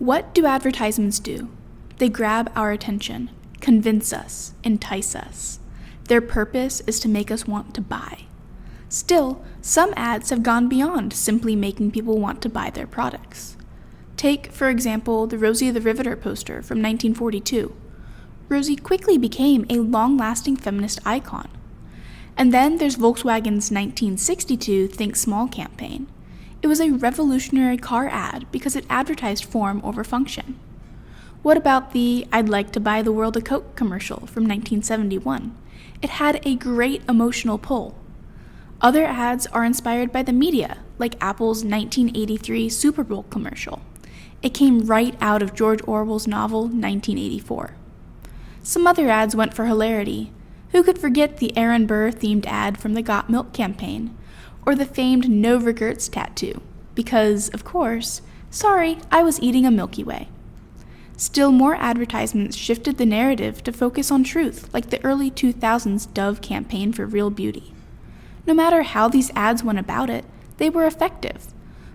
What do advertisements do? They grab our attention, convince us, entice us. Their purpose is to make us want to buy. Still, some ads have gone beyond simply making people want to buy their products. Take, for example, the Rosie the Riveter poster from 1942. Rosie quickly became a long-lasting feminist icon. And then there's Volkswagen's 1962 Think Small campaign. It was a revolutionary car ad because it advertised form over function. What about the I'd like to buy the world a Coke commercial from 1971? It had a great emotional pull. Other ads are inspired by the media, like Apple's 1983 Super Bowl commercial. It came right out of George Orwell's novel 1984. Some other ads went for hilarity. Who could forget the Aaron Burr-themed ad from the Got Milk campaign? Or the famed No Regrets tattoo? Because, of course, sorry, I was eating a Milky Way. Still more advertisements shifted the narrative to focus on truth, like the early 2000s Dove campaign for Real Beauty. No matter how these ads went about it, they were effective.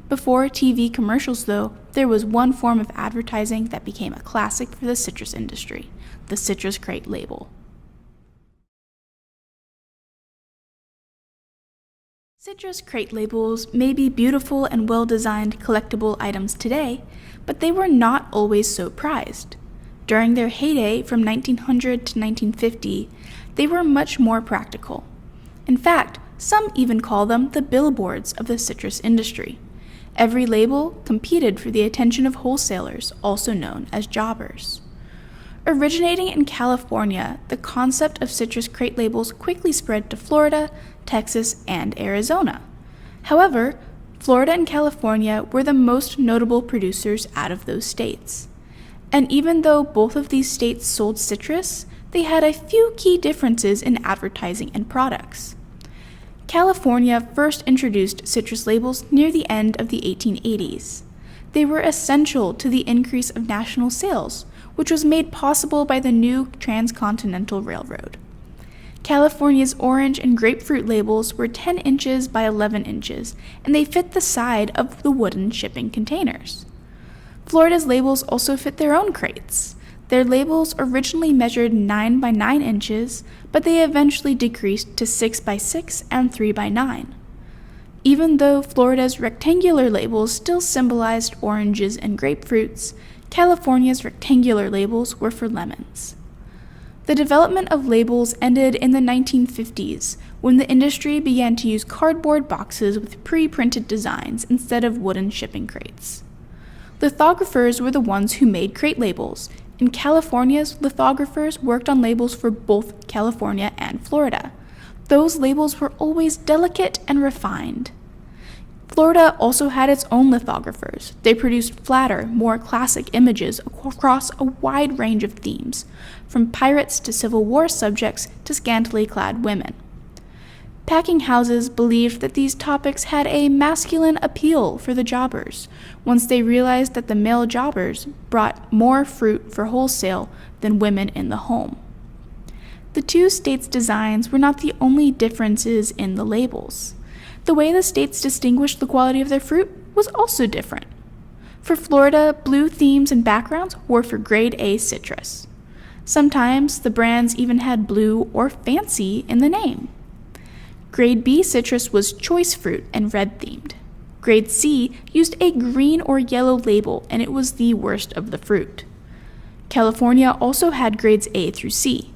Before TV commercials, though, there was one form of advertising that became a classic for the citrus industry: the citrus crate label. Citrus crate labels may be beautiful and well-designed collectible items today, but they were not always so prized. During their heyday from 1900 to 1950, they were much more practical. In fact, some even call them the billboards of the citrus industry. Every label competed for the attention of wholesalers, also known as jobbers. Originating in California, the concept of citrus crate labels quickly spread to Florida, Texas, and Arizona. However, Florida and California were the most notable producers out of those states. And even though both of these states sold citrus, they had a few key differences in advertising and products. California first introduced citrus labels near the end of the 1880s. They were essential to the increase of national sales, which was made possible by the new transcontinental railroad. California's orange and grapefruit labels were 10 inches by 11 inches, and they fit the side of the wooden shipping containers. Florida's labels also fit their own crates. Their labels originally measured 9 by 9 inches, but they eventually decreased to 6 by 6 and 3 by 9. Even though Florida's rectangular labels still symbolized oranges and grapefruits, California's rectangular labels were for lemons. The development of labels ended in the 1950s, when the industry began to use cardboard boxes with pre-printed designs instead of wooden shipping crates. Lithographers were the ones who made crate labels. In California's lithographers worked on labels for both California and Florida. Those labels were always delicate and refined. Florida also had its own lithographers. They produced flatter, more classic images across a wide range of themes, from pirates to Civil War subjects to scantily clad women. Packing houses believed that these topics had a masculine appeal for the jobbers, once they realized that the male jobbers brought more fruit for wholesale than women in the home. The two states' designs were not the only differences in the labels. The way the states distinguished the quality of their fruit was also different. For Florida, blue themes and backgrounds were for grade A citrus. Sometimes the brands even had blue or fancy in the name. Grade B citrus was choice fruit and red themed. Grade C used a green or yellow label, and it was the worst of the fruit. California also had grades A through C.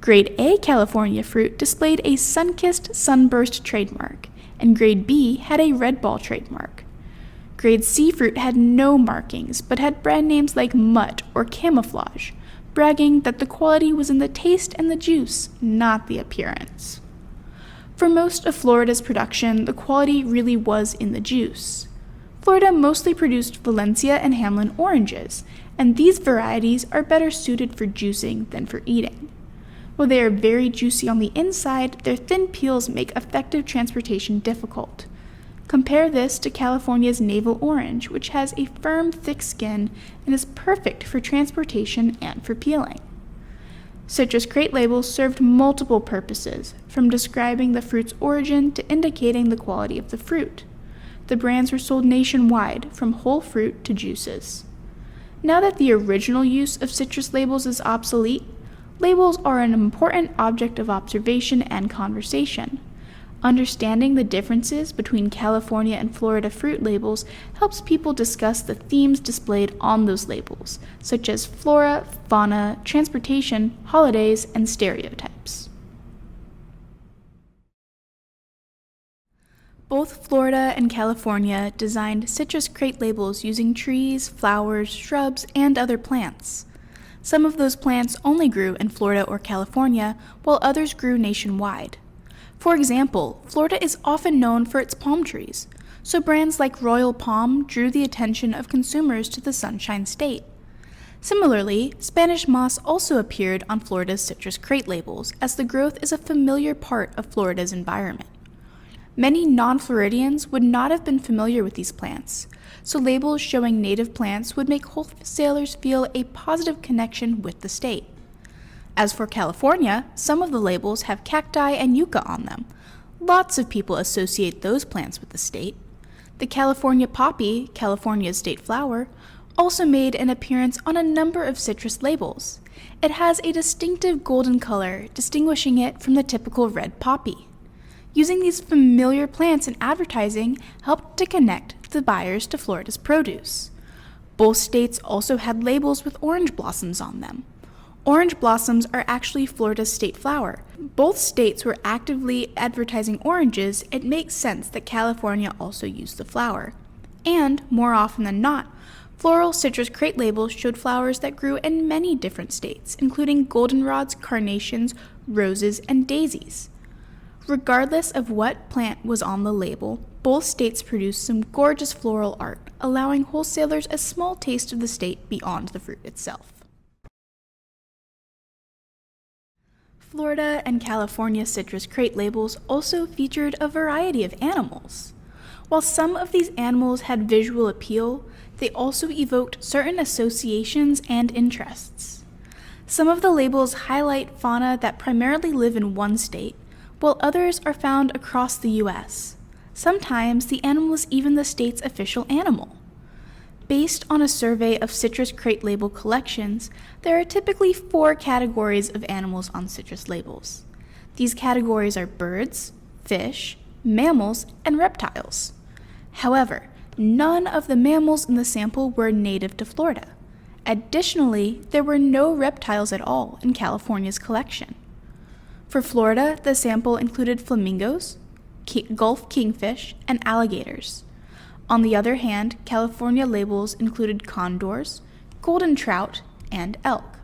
Grade A California fruit displayed a sun-kissed sunburst trademark, and Grade B had a red ball trademark. Grade C fruit had no markings, but had brand names like Mutt or Camouflage, bragging that the quality was in the taste and the juice, not the appearance. For most of Florida's production, the quality really was in the juice. Florida mostly produced Valencia and Hamlin oranges, and these varieties are better suited for juicing than for eating. While they are very juicy on the inside, their thin peels make effective transportation difficult. Compare this to California's navel orange, which has a firm, thick skin and is perfect for transportation and for peeling. Citrus crate labels served multiple purposes, from describing the fruit's origin to indicating the quality of the fruit. The brands were sold nationwide, from whole fruit to juices. Now that the original use of citrus labels is obsolete, labels are an important object of observation and conversation. Understanding the differences between California and Florida fruit labels helps people discuss the themes displayed on those labels, such as flora, fauna, transportation, holidays, and stereotypes. Both Florida and California designed citrus crate labels using trees, flowers, shrubs, and other plants. Some of those plants only grew in Florida or California, while others grew nationwide. For example, Florida is often known for its palm trees, so brands like Royal Palm drew the attention of consumers to the Sunshine State. Similarly, Spanish moss also appeared on Florida's citrus crate labels, as the growth is a familiar part of Florida's environment. Many non-Floridians would not have been familiar with these plants, so labels showing native plants would make wholesalers feel a positive connection with the state. As for California, some of the labels have cacti and yucca on them. Lots of people associate those plants with the state. The California poppy, California's state flower, also made an appearance on a number of citrus labels. It has a distinctive golden color, distinguishing it from the typical red poppy. Using these familiar plants in advertising helped to connect the buyers to Florida's produce. Both states also had labels with orange blossoms on them. Orange blossoms are actually Florida's state flower. Both states were actively advertising oranges. It makes sense that California also used the flower. And, more often than not, floral citrus crate labels showed flowers that grew in many different states, including goldenrods, carnations, roses, and daisies. Regardless of what plant was on the label, both states produced some gorgeous floral art, allowing wholesalers a small taste of the state beyond the fruit itself. Florida and California citrus crate labels also featured a variety of animals. While some of these animals had visual appeal, they also evoked certain associations and interests. Some of the labels highlight fauna that primarily live in one state, while others are found across the U.S. Sometimes the animal is even the state's official animal. Based on a survey of citrus crate label collections, there are typically 4 categories of animals on citrus labels. These categories are birds, fish, mammals, and reptiles. However, none of the mammals in the sample were native to Florida. Additionally, there were no reptiles at all in California's collection. For Florida, the sample included flamingos, Gulf kingfish, and alligators. On the other hand, California labels included condors, golden trout, and elk.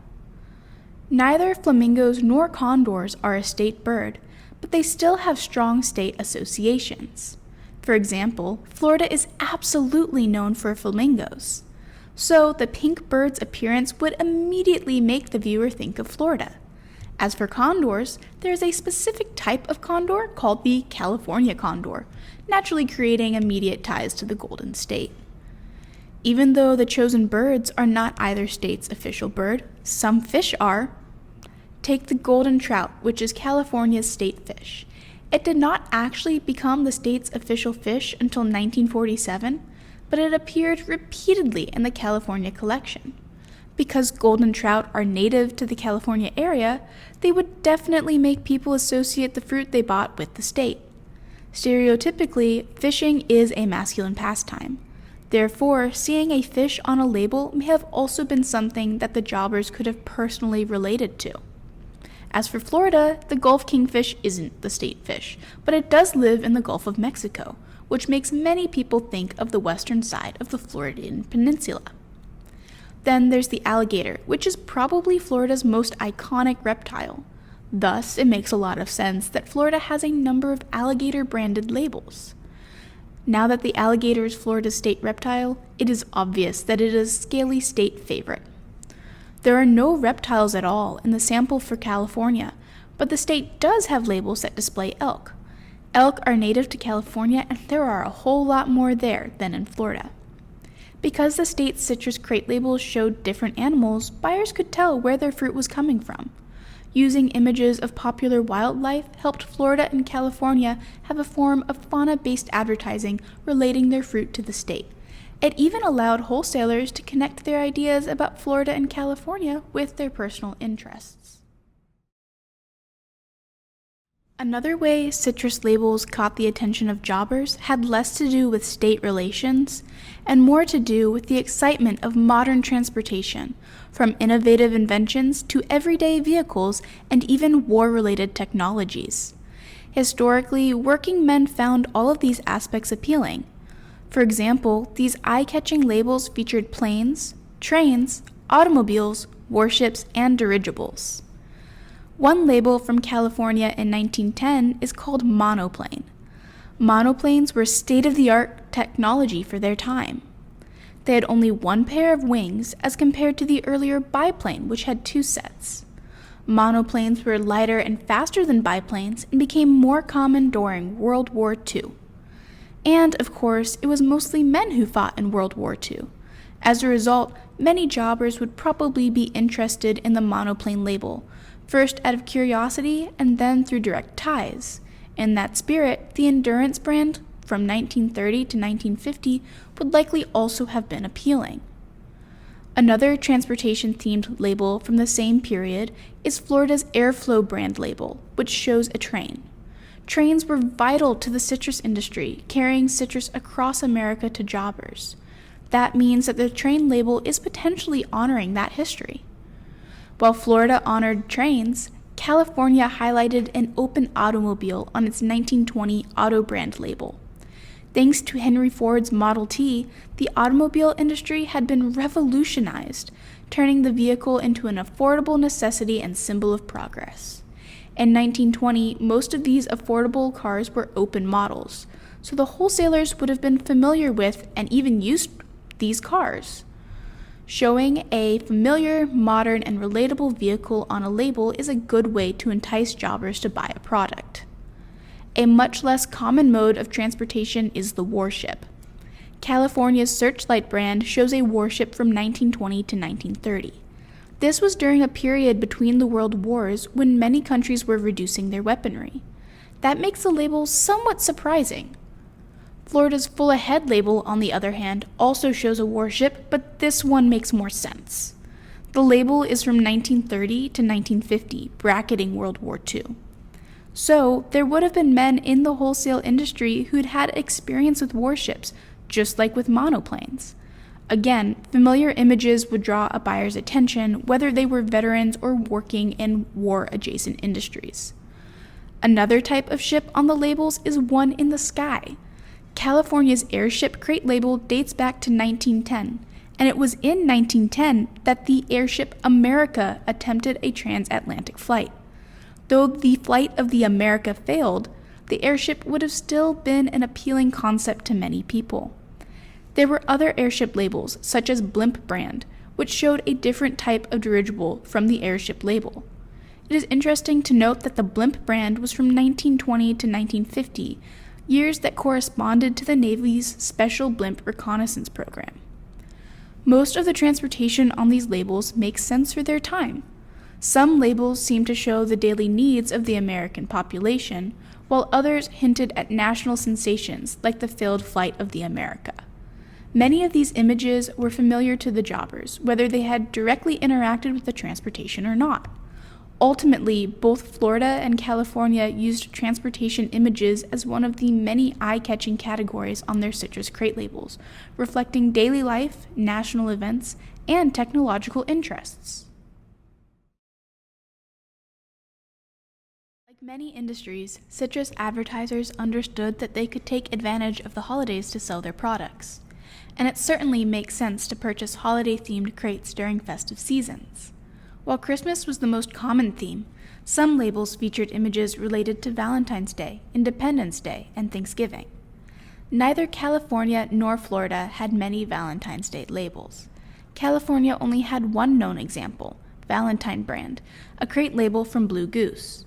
Neither flamingos nor condors are a state bird, but they still have strong state associations. For example, Florida is absolutely known for flamingos. So the pink bird's appearance would immediately make the viewer think of Florida. As for condors, there is a specific type of condor called the California condor, naturally creating immediate ties to the Golden State. Even though the chosen birds are not either state's official bird, some fish are. Take the golden trout, which is California's state fish. It did not actually become the state's official fish until 1947, but it appeared repeatedly in the California collection. Because golden trout are native to the California area, they would definitely make people associate the fruit they bought with the state. Stereotypically, fishing is a masculine pastime. Therefore, seeing a fish on a label may have also been something that the jobbers could have personally related to. As for Florida, the Gulf kingfish isn't the state fish, but it does live in the Gulf of Mexico, which makes many people think of the western side of the Floridian peninsula. Then there's the alligator, which is probably Florida's most iconic reptile. Thus, it makes a lot of sense that Florida has a number of alligator-branded labels. Now that the alligator is Florida's state reptile, it is obvious that it is a scaly state favorite. There are no reptiles at all in the sample for California, but the state does have labels that display elk. Elk are native to California, and there are a whole lot more there than in Florida. Because the state's citrus crate labels showed different animals, buyers could tell where their fruit was coming from. Using images of popular wildlife helped Florida and California have a form of fauna-based advertising relating their fruit to the state. It even allowed wholesalers to connect their ideas about Florida and California with their personal interests. Another way citrus labels caught the attention of jobbers had less to do with state relations and more to do with the excitement of modern transportation, from innovative inventions to everyday vehicles and even war-related technologies. Historically, working men found all of these aspects appealing. For example, these eye-catching labels featured planes, trains, automobiles, warships, and dirigibles. One label from California in 1910 is called monoplane. Monoplanes were state-of-the-art technology for their time. They had only one pair of wings as compared to the earlier biplane, which had two sets. Monoplanes were lighter and faster than biplanes and became more common during World War II. And, of course, it was mostly men who fought in World War II. As a result, many jobbers would probably be interested in the monoplane label, first out of curiosity and then through direct ties. In that spirit, the Endurance brand from 1930 to 1950 would likely also have been appealing. Another transportation-themed label from the same period is Florida's Airflow brand label, which shows a train. Trains were vital to the citrus industry, carrying citrus across America to jobbers. That means that the train label is potentially honoring that history. While Florida honored trains, California highlighted an open automobile on its 1920 Auto brand label. Thanks to Henry Ford's Model T, the automobile industry had been revolutionized, turning the vehicle into an affordable necessity and symbol of progress. In 1920, most of these affordable cars were open models, so the wholesalers would have been familiar with and even used these cars. Showing a familiar, modern, and relatable vehicle on a label is a good way to entice jobbers to buy a product. A much less common mode of transportation is the warship. California's Searchlight brand shows a warship from 1920 to 1930. This was during a period between the world wars when many countries were reducing their weaponry. That makes the label somewhat surprising. Florida's Full Ahead label, on the other hand, also shows a warship, but this one makes more sense. The label is from 1930 to 1950, bracketing World War II. So, there would have been men in the wholesale industry who'd had experience with warships, just like with monoplanes. Again, familiar images would draw a buyer's attention, whether they were veterans or working in war-adjacent industries. Another type of ship on the labels is one in the sky. California's airship crate label dates back to 1910, and it was in 1910 that the airship America attempted a transatlantic flight. Though the flight of the America failed, the airship would have still been an appealing concept to many people. There were other airship labels, such as Blimp brand, which showed a different type of dirigible from the airship label. It is interesting to note that the Blimp brand was from 1920 to 1950, years that corresponded to the Navy's Special Blimp Reconnaissance Program. Most of the transportation on these labels makes sense for their time. Some labels seem to show the daily needs of the American population, while others hinted at national sensations like the failed flight of the America. Many of these images were familiar to the jobbers, whether they had directly interacted with the transportation or not. Ultimately, both Florida and California used transportation images as one of the many eye-catching categories on their citrus crate labels, reflecting daily life, national events, and technological interests. Like many industries, citrus advertisers understood that they could take advantage of the holidays to sell their products. And it certainly makes sense to purchase holiday-themed crates during festive seasons. While Christmas was the most common theme, some labels featured images related to Valentine's Day, Independence Day, and Thanksgiving. Neither California nor Florida had many Valentine's Day labels. California only had one known example, Valentine brand, a crate label from Blue Goose.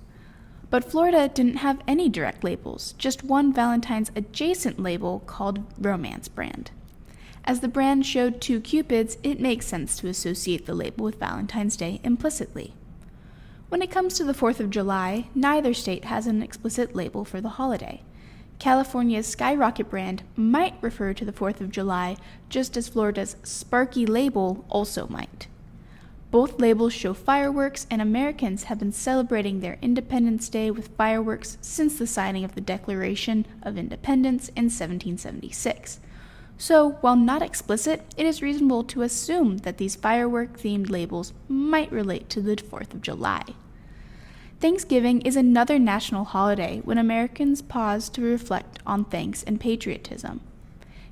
But Florida didn't have any direct labels, just one Valentine's adjacent label called Romance brand. As the brand showed two cupids, it makes sense to associate the label with Valentine's Day implicitly. When it comes to the 4th of July, neither state has an explicit label for the holiday. California's Skyrocket brand might refer to the 4th of July, just as Florida's Sparky label also might. Both labels show fireworks, and Americans have been celebrating their Independence Day with fireworks since the signing of the Declaration of Independence in 1776. So, while not explicit, it is reasonable to assume that these firework-themed labels might relate to the 4th of July. Thanksgiving is another national holiday when Americans pause to reflect on thanks and patriotism.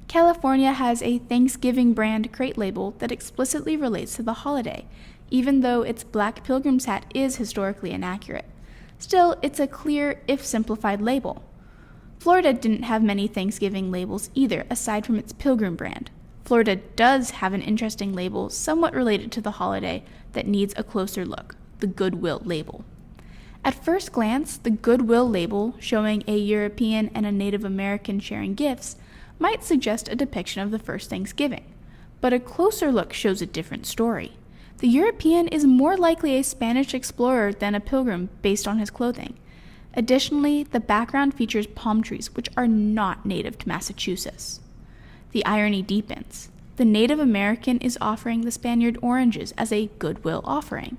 California has a Thanksgiving brand crate label that explicitly relates to the holiday, even though its black pilgrim's hat is historically inaccurate. Still, it's a clear, if simplified, label. Florida didn't have many Thanksgiving labels either, aside from its Pilgrim brand. Florida does have an interesting label somewhat related to the holiday that needs a closer look, the Goodwill label. At first glance, the Goodwill label, showing a European and a Native American sharing gifts, might suggest a depiction of the first Thanksgiving, but a closer look shows a different story. The European is more likely a Spanish explorer than a pilgrim based on his clothing. Additionally, the background features palm trees, which are not native to Massachusetts. The irony deepens. The Native American is offering the Spaniard oranges as a goodwill offering.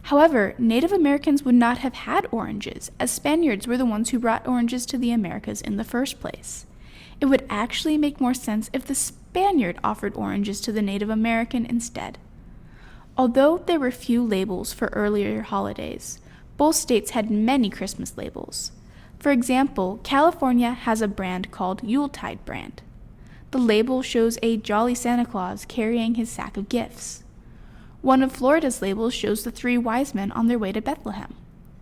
However, Native Americans would not have had oranges, as Spaniards were the ones who brought oranges to the Americas in the first place. It would actually make more sense if the Spaniard offered oranges to the Native American instead. Although there were few labels for earlier holidays, both states had many Christmas labels. For example, California has a brand called Yuletide brand. The label shows a jolly Santa Claus carrying his sack of gifts. One of Florida's labels shows the 3 wise men on their way to Bethlehem.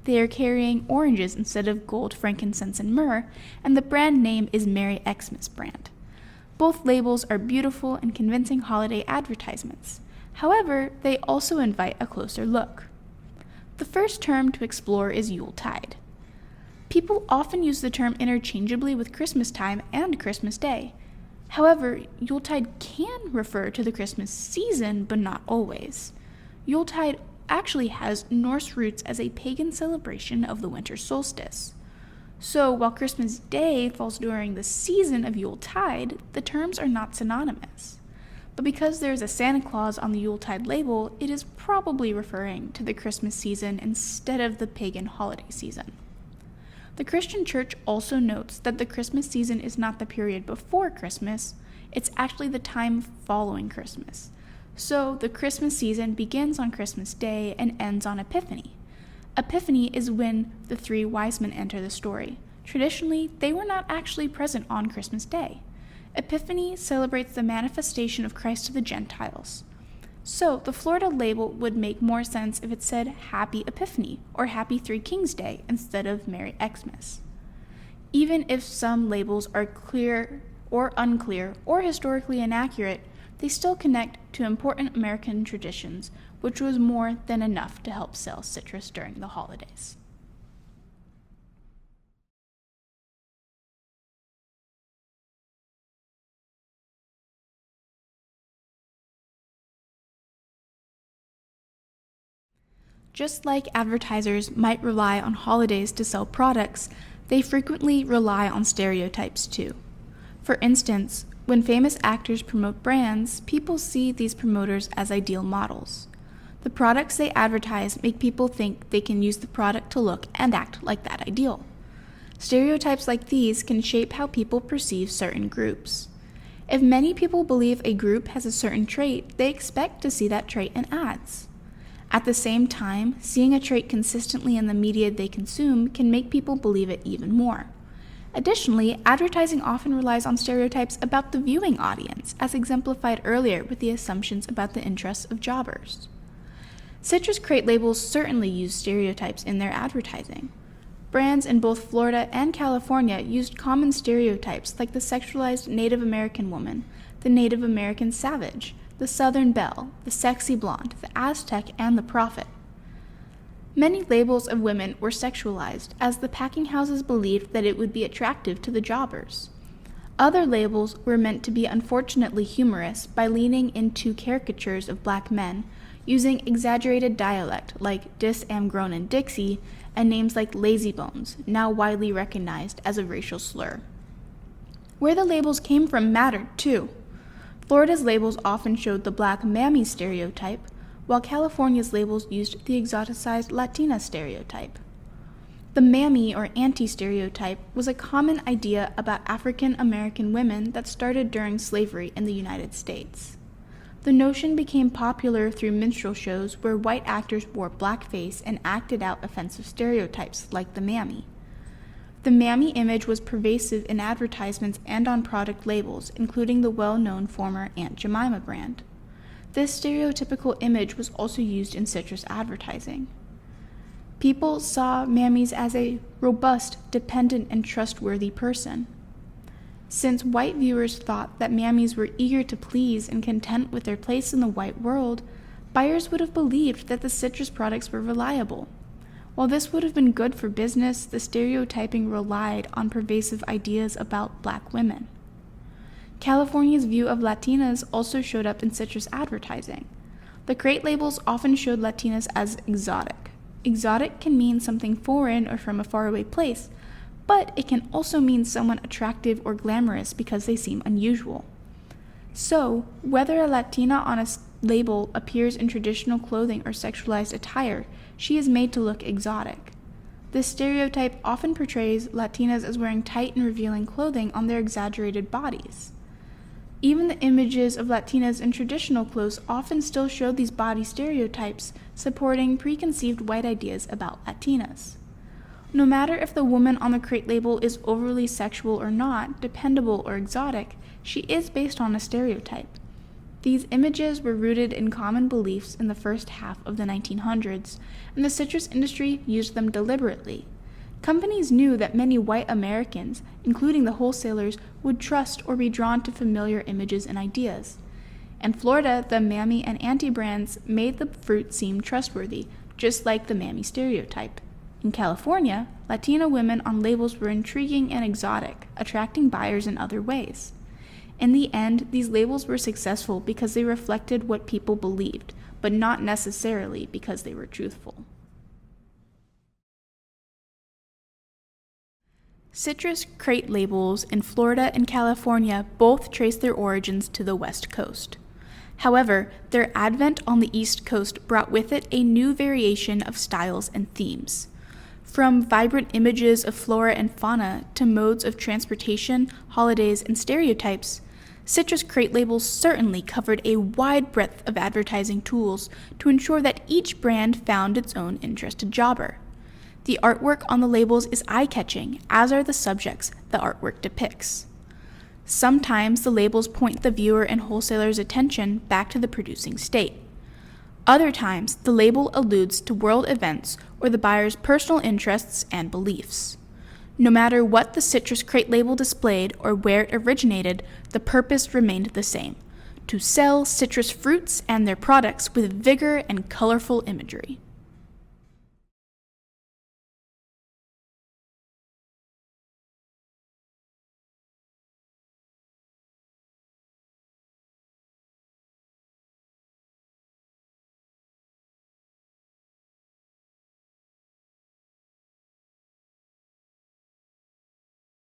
They are carrying oranges instead of gold, frankincense, and myrrh, and the brand name is Merry Xmas brand. Both labels are beautiful and convincing holiday advertisements. However, they also invite a closer look. The first term to explore is Yuletide. People often use the term interchangeably with Christmas time and Christmas Day. However, Yuletide can refer to the Christmas season, but not always. Yuletide actually has Norse roots as a pagan celebration of the winter solstice. So, while Christmas Day falls during the season of Yuletide, the terms are not synonymous. But because there is a Santa Claus on the Yuletide label, it is probably referring to the Christmas season instead of the pagan holiday season. The Christian Church also notes that the Christmas season is not the period before Christmas, it's actually the time following Christmas. So the Christmas season begins on Christmas Day and ends on Epiphany. Epiphany is when the 3 wise men enter the story. Traditionally, they were not actually present on Christmas Day. Epiphany celebrates the manifestation of Christ to the Gentiles. So, the Florida label would make more sense if it said Happy Epiphany or Happy Three Kings Day instead of Merry Xmas. Even if some labels are clear or unclear or historically inaccurate, they still connect to important American traditions, which was more than enough to help sell citrus during the holidays. Just like advertisers might rely on holidays to sell products, they frequently rely on stereotypes too. For instance, when famous actors promote brands, people see these promoters as ideal models. The products they advertise make people think they can use the product to look and act like that ideal. Stereotypes like these can shape how people perceive certain groups. If many people believe a group has a certain trait, they expect to see that trait in ads. At the same time, seeing a trait consistently in the media they consume can make people believe it even more. Additionally, advertising often relies on stereotypes about the viewing audience, as exemplified earlier with the assumptions about the interests of jobbers. Citrus crate labels certainly use stereotypes in their advertising. Brands in both Florida and California used common stereotypes like the sexualized Native American woman, the Native American savage, the Southern belle, the sexy blonde, the Aztec, and the prophet. Many labels of women were sexualized, as the packing houses believed that it would be attractive to the jobbers. Other labels were meant to be unfortunately humorous by leaning into caricatures of black men, using exaggerated dialect like Dis am grown in Dixie, and names like lazy bones, now widely recognized as a racial slur. Where the labels came from mattered too. Florida's labels often showed the black mammy stereotype, while California's labels used the exoticized Latina stereotype. The mammy or auntie stereotype was a common idea about African American women that started during slavery in the United States. The notion became popular through minstrel shows where white actors wore blackface and acted out offensive stereotypes like the mammy. The mammy image was pervasive in advertisements and on product labels, including the well-known former Aunt Jemima brand. This stereotypical image was also used in citrus advertising. People saw mammies as a robust, dependent, and trustworthy person. Since white viewers thought that mammies were eager to please and content with their place in the white world, buyers would have believed that the citrus products were reliable. While this would have been good for business, the stereotyping relied on pervasive ideas about black women. California's view of Latinas also showed up in citrus advertising. The crate labels often showed Latinas as exotic. Exotic can mean something foreign or from a faraway place, but it can also mean someone attractive or glamorous because they seem unusual. So, whether a Latina on a label appears in traditional clothing or sexualized attire, she is made to look exotic. This stereotype often portrays Latinas as wearing tight and revealing clothing on their exaggerated bodies. Even the images of Latinas in traditional clothes often still show these body stereotypes, supporting preconceived white ideas about Latinas. No matter if the woman on the crate label is overly sexual or not, dependable or exotic, she is based on a stereotype. These images were rooted in common beliefs in the first half of the 1900s, and the citrus industry used them deliberately. Companies knew that many white Americans, including the wholesalers, would trust or be drawn to familiar images and ideas. In Florida, the mammy and auntie brands made the fruit seem trustworthy, just like the mammy stereotype. In California, Latina women on labels were intriguing and exotic, attracting buyers in other ways. In the end, these labels were successful because they reflected what people believed, but not necessarily because they were truthful. Citrus crate labels in Florida and California both trace their origins to the West Coast. However, their advent on the East Coast brought with it a new variation of styles and themes. From vibrant images of flora and fauna to modes of transportation, holidays, and stereotypes, citrus crate labels certainly covered a wide breadth of advertising tools to ensure that each brand found its own interested jobber. The artwork on the labels is eye-catching, as are the subjects the artwork depicts. Sometimes the labels point the viewer and wholesaler's attention back to the producing state. Other times, the label alludes to world events or the buyer's personal interests and beliefs. No matter what the citrus crate label displayed or where it originated, the purpose remained the same: to sell citrus fruits and their products with vigor and colorful imagery.